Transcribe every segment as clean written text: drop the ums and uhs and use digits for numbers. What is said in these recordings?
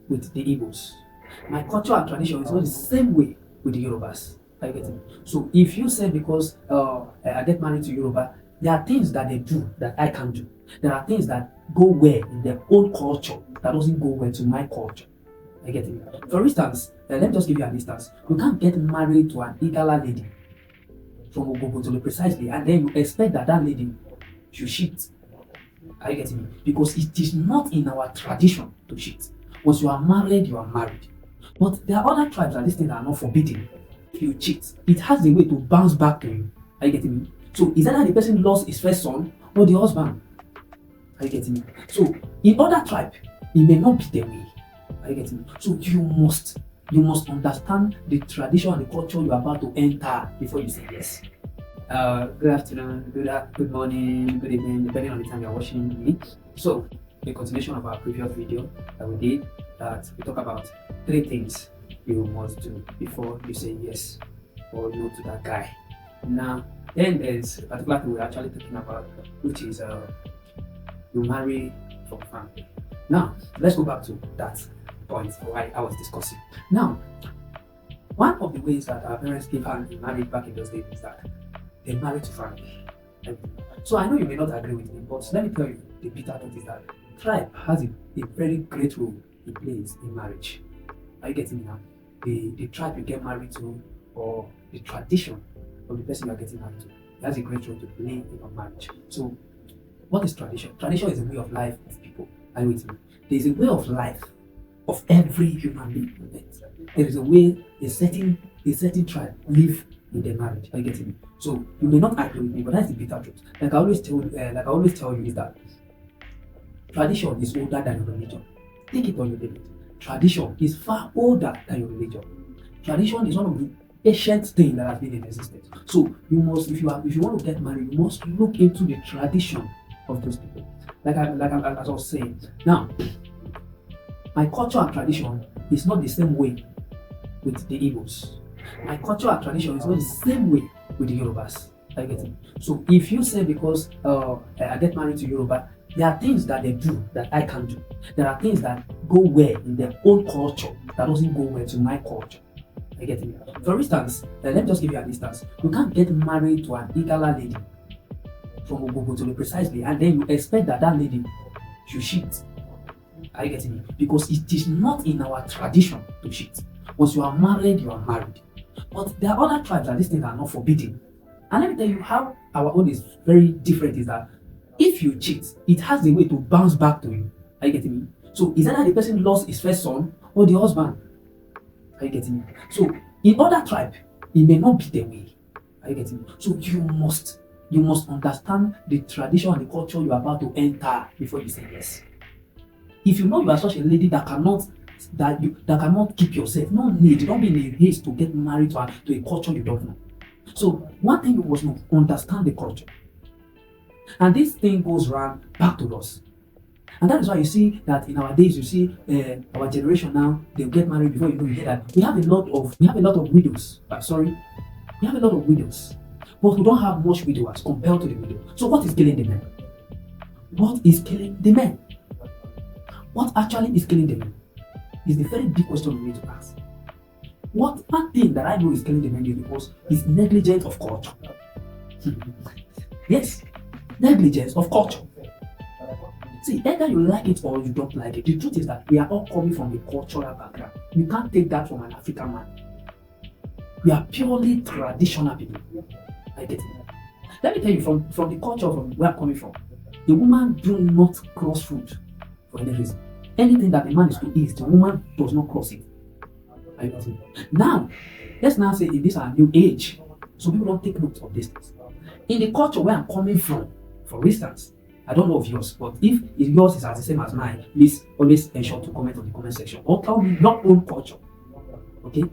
with the Igbos. My culture and tradition is not the same way with the Yorubas. Are you getting me? So if you say because I get married to Yoruba, there are things that they do that I can't do. There are things that go well in their own culture that doesn't go well to my culture. I get it. For instance, let me just give you an instance. You can't get married to an Igala lady from Ogobotolo precisely, and then you expect that that lady should cheat. Are you getting me? Because it is not in our tradition to cheat. Once you are married, you are married. But there are other tribes that these things are not forbidden. If you cheat, it has a way to bounce back to you. Are you getting me? So is that the person lost his first son or the husband? Are you getting me? So in other tribe, it may not be the way. Are you getting me? So you must understand the tradition and the culture you are about to enter before you say yes. Good afternoon, good morning, good evening, depending on the time you're watching me. So, a continuation of our previous video that we did, that we talk about 3 things you must do before you say yes or no to that guy. Now, then there's a particular thing we're actually talking about, which is you marry from family. Now, let's go back to that point why I was discussing. Now, one of the ways that our parents gave hand in marriage back in those days is that they married to family. So I know you may not agree with me, but let me tell you the bitter truth is that tribe has a very great role it plays in marriage. Are you getting me now? The tribe you get married to or the tradition of the person you are getting married to has a great role to play in your marriage. So what is tradition? Tradition is a way of life of people. Are you with me? There is a way of life of every human being on earth. There is a way a certain tribe live in their marriage. Are you getting me? So you may not agree with me, but that's the bitter truth. Like I always tell you is that tradition is older than your religion. Take it or you leave it. Tradition is far older than your religion. Tradition is one of the ancient things that has been in existence. So you must, if you want to get married, you must look into the tradition of those people. As I was saying. Now, my culture and tradition is not the same way with the Igbos. My culture and tradition is not the same way with the Yorubas. Are you getting? So if you say because I get married to Yoruba, there are things that they do that I can't do. There are things that go well in their own culture that doesn't go well to my culture. Are you getting? For instance, let me just give you an instance. You can't get married to an Igala lady from Ogobotolo precisely, and then you expect that that lady should cheat. Are you getting me? Because it is not in our tradition to cheat. Once you are married, you are married. But there are other tribes that these things are not forbidden. And let me tell you how our own is very different is that if you cheat, it has a way to bounce back to you. Are you getting me? So is that the person lost his first son or the husband? Are you getting me? So in other tribe, it may not be the way. Are you getting me? So you must understand the tradition and the culture you are about to enter before you say yes. If you know you are such a lady that cannot keep yourself, no need, don't be in a haste to get married to a culture you don't know. So one thing you must know, understand the culture. And this thing goes round back to us. And that is why you see that in our days, you see our generation now, they'll get married before you hear that. We have a lot of widows. We have a lot of widows. But we don't have much widowers compared to the widow. So what is killing the men? What is killing the men? What actually is killing the men? Is the very big question we need to ask. One thing that I know is killing the men is because it's negligence of culture. Yes, negligence of culture. See, either you like it or you don't like it. The truth is that we are all coming from a cultural background. You can't take that from an African man. We are purely traditional people. I get it. Let me tell you from the culture from where I'm coming from. The woman do not cross food for any reason. Anything that a man is to eat, the woman does not cross it. I get it. Now, let's now say in this our new age, so people don't take note of these things. In the culture where I'm coming from, for instance, I don't know of yours, but if yours is as the same as mine, please always ensure to comment on the comment section or tell me your own culture. Okay?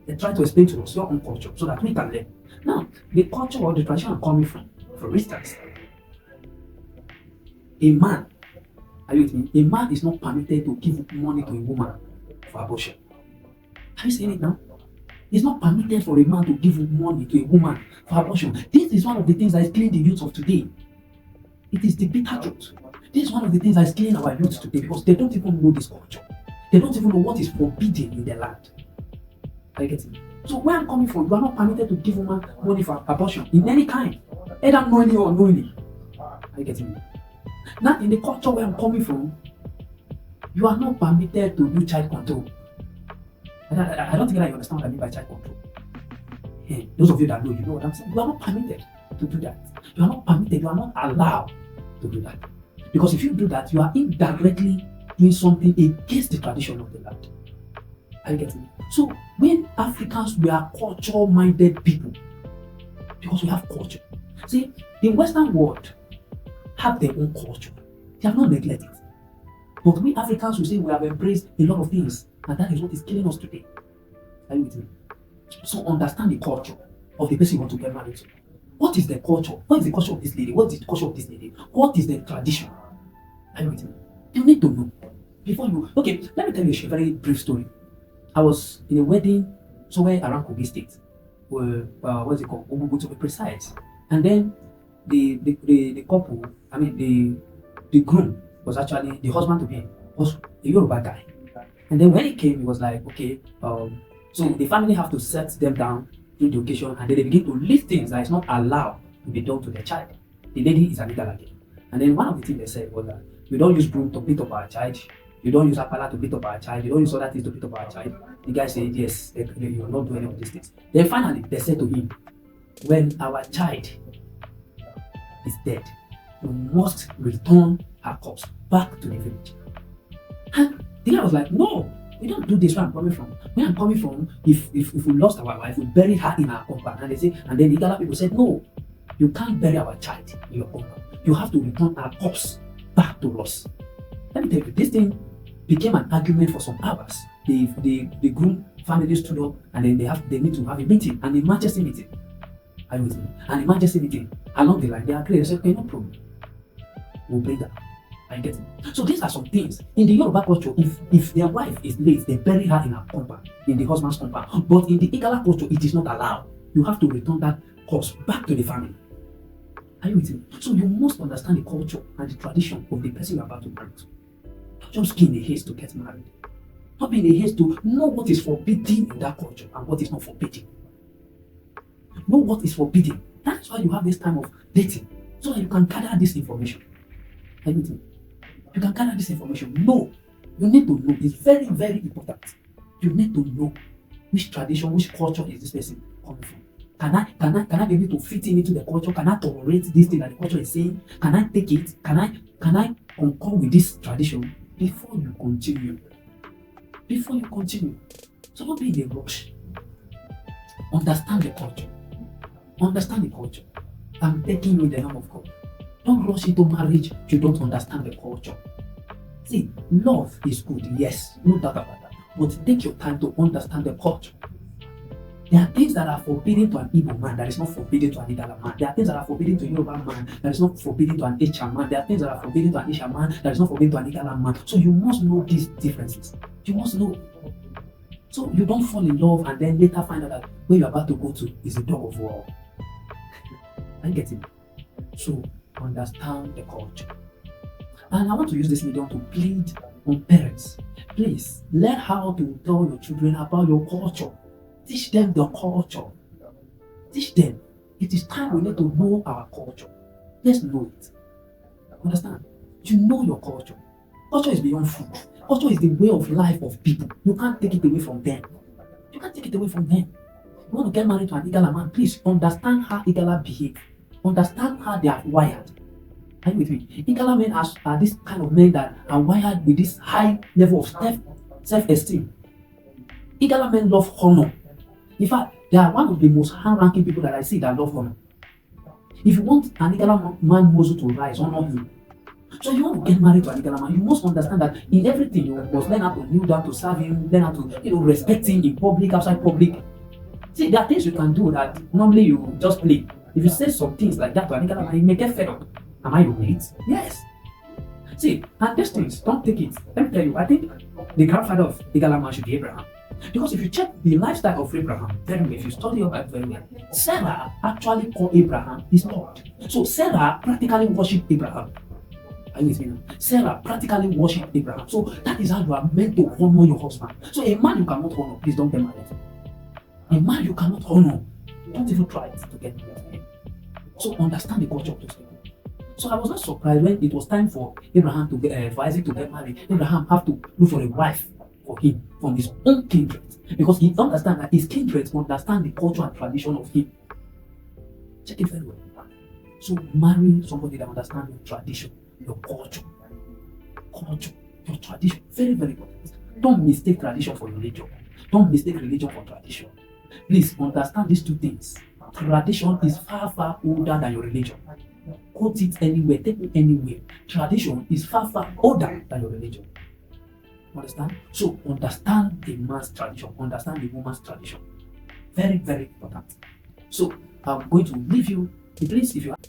And try to explain to us your own culture so that we can learn. Now, the culture or the tradition I'm coming from, for instance, a man, are you with me? A man is not permitted to give money to a woman for abortion. Are you saying it now? It's not permitted for a man to give money to a woman for abortion. This is one of the things that is killing the youth of today. It is the bitter truth. This is one of the things that is killing our youth today because they don't even know this culture. They don't even know what is forbidden in their land. Are you getting me? So where I'm coming from, you are not permitted to give woman money for abortion in any kind, either knowingly or unknowingly. Are you getting me? Now in the culture where I'm coming from, you are not permitted to do child control. And I don't think that you understand what I mean by child control. Hey, those of you that know, you know what I'm saying. You are not permitted to do that. You are not permitted, you are not allowed to do that. Because if you do that, you are indirectly doing something against the tradition of the land. Are you getting me? So when Africans, we are culture-minded people, because we have culture. See, the Western world have their own culture. They have not neglected it. But we Africans, we say we have embraced a lot of things, and that is what is killing us today. Are you with me? So understand the culture of the person you want to get married to. What is the culture? What is the culture of this lady? What is the culture of this lady? What is the tradition? Are you with me? You need to know before you. Okay, let me tell you a very brief story. I was in a wedding somewhere around Kogi State, where what's it called? Obubu to be precise. And then the couple, I mean the groom was actually the husband to be was a Yoruba guy. And then when he came, he was like, okay, so the family have to set them down during the occasion, and then they begin to list things that is not allowed to be done to their child. The lady is an Igala. And then one of the things they said was that we don't use broom to beat up our child. You don't use apala to beat up our child. You don't use other things to beat up our child. The guy said, yes, you will not do any of these things. Then finally, they said to him, when our child is dead, you must return her corpse back to the village. And the guy was like, no, we don't do this where I'm coming from. Where I'm coming from, if we lost our wife, we bury her in our compound. And they say, and then the Igala people said, no, you can't bury our child in your compound. You have to return our corpse back to us. Let me tell you, this thing became an argument for some hours. The groom family stood up, and then they need to have a meeting, an emergency meeting. Are you with me? An emergency meeting. Along the line, they agreed. They said, okay, no problem. We'll bring that. I get it. So these are some things. In the Yoruba culture, if their wife is late, they bury her in her compound, in the husband's compound. But in the Igala culture, it is not allowed. You have to return that corpse back to the family. Are you with me? So you must understand the culture and the tradition of the person you're about to marry to. Not just be in a haste to get married. Not be in a haste to know what is forbidden in that culture and what is not forbidden. Know what is forbidden. That's why you have this time of dating, so that you can gather this information. Are you with me? You can gather this information. No, you need to know. It's very, very important. You need to know which tradition, which culture is this person coming from. Can I be able to fit into the culture? Can I tolerate this thing that the culture is saying? Can I take it? Can I concur with this tradition before you continue? Before you continue. So don't be in a rush. Understand the culture. Understand the culture. I'm begging you in the name of God. Don't rush into marriage if you don't understand the culture. See, love is good, yes, no doubt about that. But take your time to understand the culture. There are things that are forbidden to an Igbo man that is not forbidden to an Igala man. There are things that are forbidden to a Yoruba man that is not forbidden to an Isha man. There are things that are forbidden to an Isha man that is not forbidden to an Igala man. So you must know these differences. You must know. So you don't fall in love and then later find out that where you're about to go to is a dog of war. I get it. So understand the culture. And I want to use this medium to plead on parents. Please learn how to tell your children about your culture. Teach them the culture. Teach them. It is time we need to know our culture. Let's know it. Understand? You know your culture. Culture is beyond food. Culture is the way of life of people. You can't take it away from them. You can't take it away from them. You want to get married to an Igala man, please understand how Igala behave. Understand how they are wired. Are you with me? Igala men are this kind of men that are wired with this high level of self-esteem. Igala men love honor. In fact, they are one of the most high-ranking people that I see that love honor. If you want an Igala man muzzle to rise, honor him. So you want to get married to an Igala man, you must understand that in everything you must learn how to kneel down to serve him, learn how to respect him in public, outside public. See, there are things you can do that normally you just play. If you say some things like that to an Igala man, he may get fed up. Am I your mate? Yes. See, and these things, don't take it. Let me tell you, I think the grandfather of Igala man should be Abraham. Because if you check the lifestyle of Abraham very well, if you study your Bible very well, Sarah actually called Abraham his Lord. So Sarah practically worshipped Abraham. Are you with me now? Sarah practically worshipped Abraham. So that is how you are meant to honor your husband. So a man you cannot honor, please don't get married. A man you cannot honor, don't even try to get married to him. So understand the culture of those people. So I was not surprised when it was time for Abraham to get, for Isaac to get married. Abraham have to look for a wife for him from his own kindred, because he understands that his kindred understand the culture and tradition of him. Check it very well. So marry somebody that understands your tradition, your culture, your tradition. Very, very important. Don't mistake tradition for religion. Don't mistake religion for tradition. Please understand these two things. Tradition is far, far older than your religion. Quote it anywhere, take it anywhere. Tradition is far, far older than your religion. Understand? So understand the man's tradition, understand the woman's tradition. Very, very important. So I'm going to leave you. Please, if you have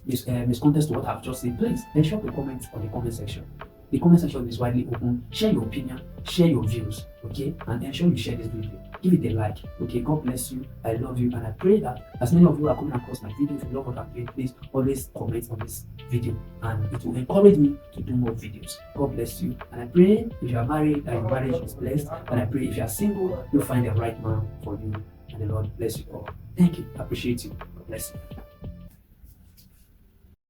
miscontext to what I've just said, please ensure to comment on the comment section. The comment section is widely open. Share your opinion, share your views, okay? And ensure you share this video. Give it a like, okay? God bless you. I love you, and I pray that as many of you are coming across my video, if you love what I'm doing, please always comment on this video, and it will encourage me to do more videos. God bless you, and I pray if you are married, that your marriage is blessed, and I pray if you are single, you'll find the right man for you, and the Lord bless you all. Thank you. I appreciate you. God bless you.